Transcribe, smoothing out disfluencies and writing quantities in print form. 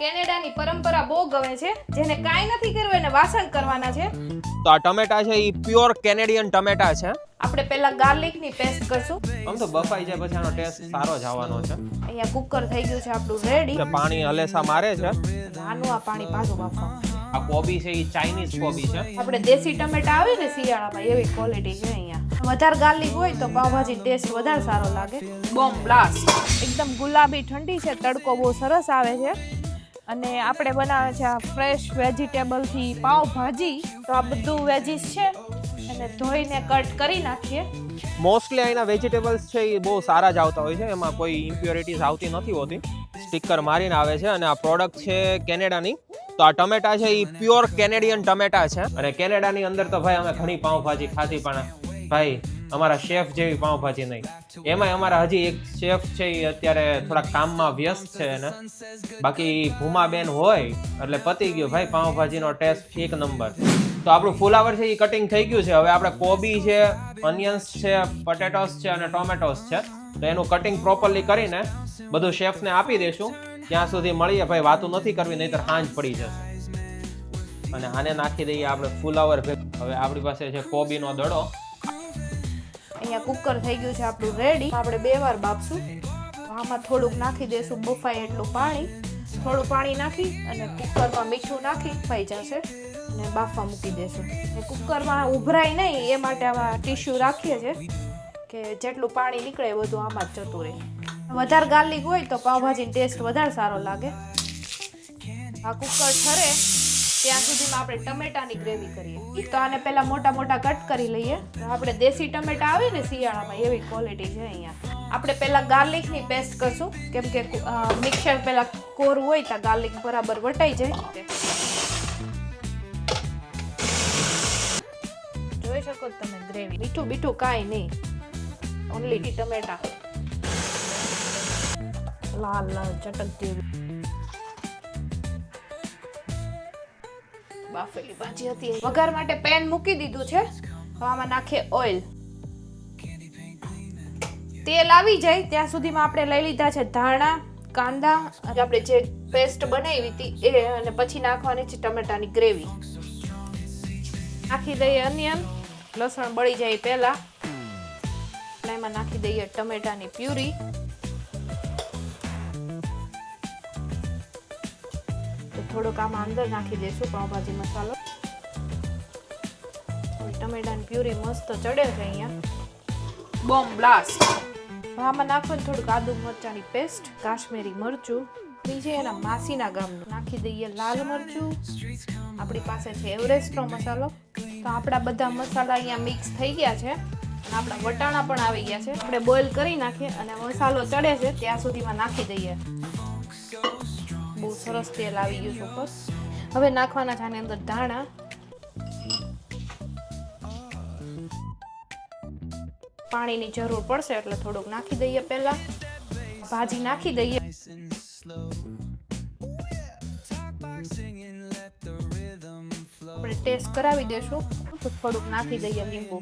કેનેડાની પરંપરા બહુ ગમે છે, જેને કાંઈ નથી કરવું એને વાસણ કરવાના છે. તો આ ટમેટા છે એ પ્યોર કેનેડિયન ટમેટા છે. આપણે પહેલા ગાર્લિકની પેસ્ટ કરશું. આમ તો બફાઈ જાય પછી આનો ટેસ્ટ સારો જ આવવાનો છે. અહીંયા કુકર થઈ ગયું છે આપણું રેડી. પાણી હલેસા મારે છે. આનું આ પાણી પાછું બાફવા. આ કોબી છે એ ચાઇનીઝ કોબી છે. આપણે દેશી ટમેટા આવે ને શિયાળામાં એવી ક્વોલિટી છે અહીંયા. વધારે ગાર્લિક હોય તો પાવભાજી ટેસ્ટ વધારે સારો લાગે. Bomb blast. એકદમ ગુલાબી ઠંડી છે, તડકો બહુ સરસ આવે છે અને આપણે બનાવે છે આ ફ્રેશ વેજીટેબલથી પાવભાજી. તો આ બધું વેજીસ છે અને ધોઈને કટ કરી નાખીએ. મોસ્ટલી અહીંના વેજીટેબલ્સ છે એ બહુ સારા જ આવતા હોય છે, એમાં કોઈ ઇમ્પ્યોરિટીઝ આવતી નથી હોતી. સ્ટીકર મારીને આવે છે અને આ પ્રોડક્ટ છે કેનેડાની. તો આ ટમેટા છે એ પ્યોર કેનેડિયન ટમેટા છે. અને કેનેડાની અંદર તો ભાઈ અમે ઘણી પાઉંભાજી ખાધી, પણ ભાઈ અમારા શેફ જેવી પાઉંભાજી નહીં. એમાંય અમારા હજી એક શેફ છે એ અત્યારે થોડા કામમાં વ્યસ્ત છે ને, બાકી ભૂમાબેન હોય એટલે પતી ગયો ભાઈ પાઉંભાજીનો ટેસ્ટ એક નંબર. તો આપણું ફુલાવર છે એ કટિંગ થઈ ગયું છે. હવે આપણે કોબી છે, ઓનિયન્સ છે, પટેટોસ છે અને ટોમેટોસ છે, તો એનું કટિંગ પ્રોપરલી કરીને બધું શેફને આપી દઈશું. ત્યાં સુધી મળીએ ભાઈ, વાતું નથી કરવી નહીંતર સાંજ પડી જશે. અને આને નાખી દઈએ આપણે ફુલાવર. હવે આપણી પાસે છે કોબીનો દડો. અહીંયા કુકર થઈ ગયું છે આપણું રેડી. આપણે 2 વાર બાફશું. આમાં થોડુંક નાખી દઈશું બફાય એટલું પાણી. થોડું પાણી નાખી અને કુકરમાં મીઠું નાખી થઈ જશે અને બાફવા મૂકી દઈશું. કુકરમાં ઉભરાય નહીં એ માટે આમાં ટીશ્યુ રાખીએ છીએ કે જેટલું પાણી નીકળે એ બધું આમાં જ જતું રહે. વધારે ગાર્લિક હોય તો પાવભાજીનો ટેસ્ટ વધારે સારો લાગે. આ કુકર ઠરે ત્યાં સુધીમાં આપણે ટમેટાની ગ્રેવી કરીએ. તો આને પહેલા મોટા મોટા કટ કરી લઈએ. આપણે દેશી ટમેટા આવે ને શિયાળામાં એવી ક્વોલિટી છે અહીંયા. આપણે પહેલા ગાર્લિકની પેસ્ટ કરશું, કેમ કે મિક્સર પહેલા કોરું હોય તો ગાર્લિક બરાબર વટાઈ જાય. જોઈ શકો તમે ગ્રેવી. મીઠું બીઠું કાંઈ નહીં, ઓનલી ટમેટા લાલ લાલ ચટકતી બાફેલી ભાજી હતી. વઘાર માટે પેન મૂકી દીધું છે. હવે આમાં નાખીએ ઓઇલ. તેલ આવી જાય ત્યાં સુધીમાં આપણે લઈ લીધા છે ધાણા, કાંદા, આપણે જે પેસ્ટ બનાવી હતી એ, અને પછી નાખવાની છે ટમેટાની ગ્રેવી. નાખી દઈએ અનિયન. લસણ બળી જાય પહેલા એમાં નાખી દઈએ ટમેટાની પ્યુરી. થોડુંક આમાં અંદર નાખી દઈશું પાવભાજી મસાલો. ટમેટાની પ્યુરી મસ્ત ચડે છે અહીંયા. Bomb blast. આમાં નાખવાનું થોડુંક આદુ મરચાની પેસ્ટ, કાશ્મીરી મરચું, બીજે એના માસીના ગામનું નાખી દઈએ લાલ મરચું. આપણી પાસે છે એવરેસ્ટનો મસાલો. તો આપણા બધા મસાલા અહીંયા મિક્સ થઈ ગયા છે. આપણા વટાણા પણ આવી ગયા છે. આપણે બોઇલ કરી નાખીએ અને મસાલો ચડે છે ત્યાં સુધીમાં નાખી દઈએ. બહુ સરસ તેલ આવી ગયું છે ઉપર. હવે નાખવાના છે આની અંદર ધાણા. પાણીની જરૂર પડશે એટલે થોડુંક નાખી દઈએ. પહેલા ભાજી નાખી દઈએ. આપણે ટેસ્ટ કરાવી દઈશું. થોડુંક નાખી દઈએ લીંબુ.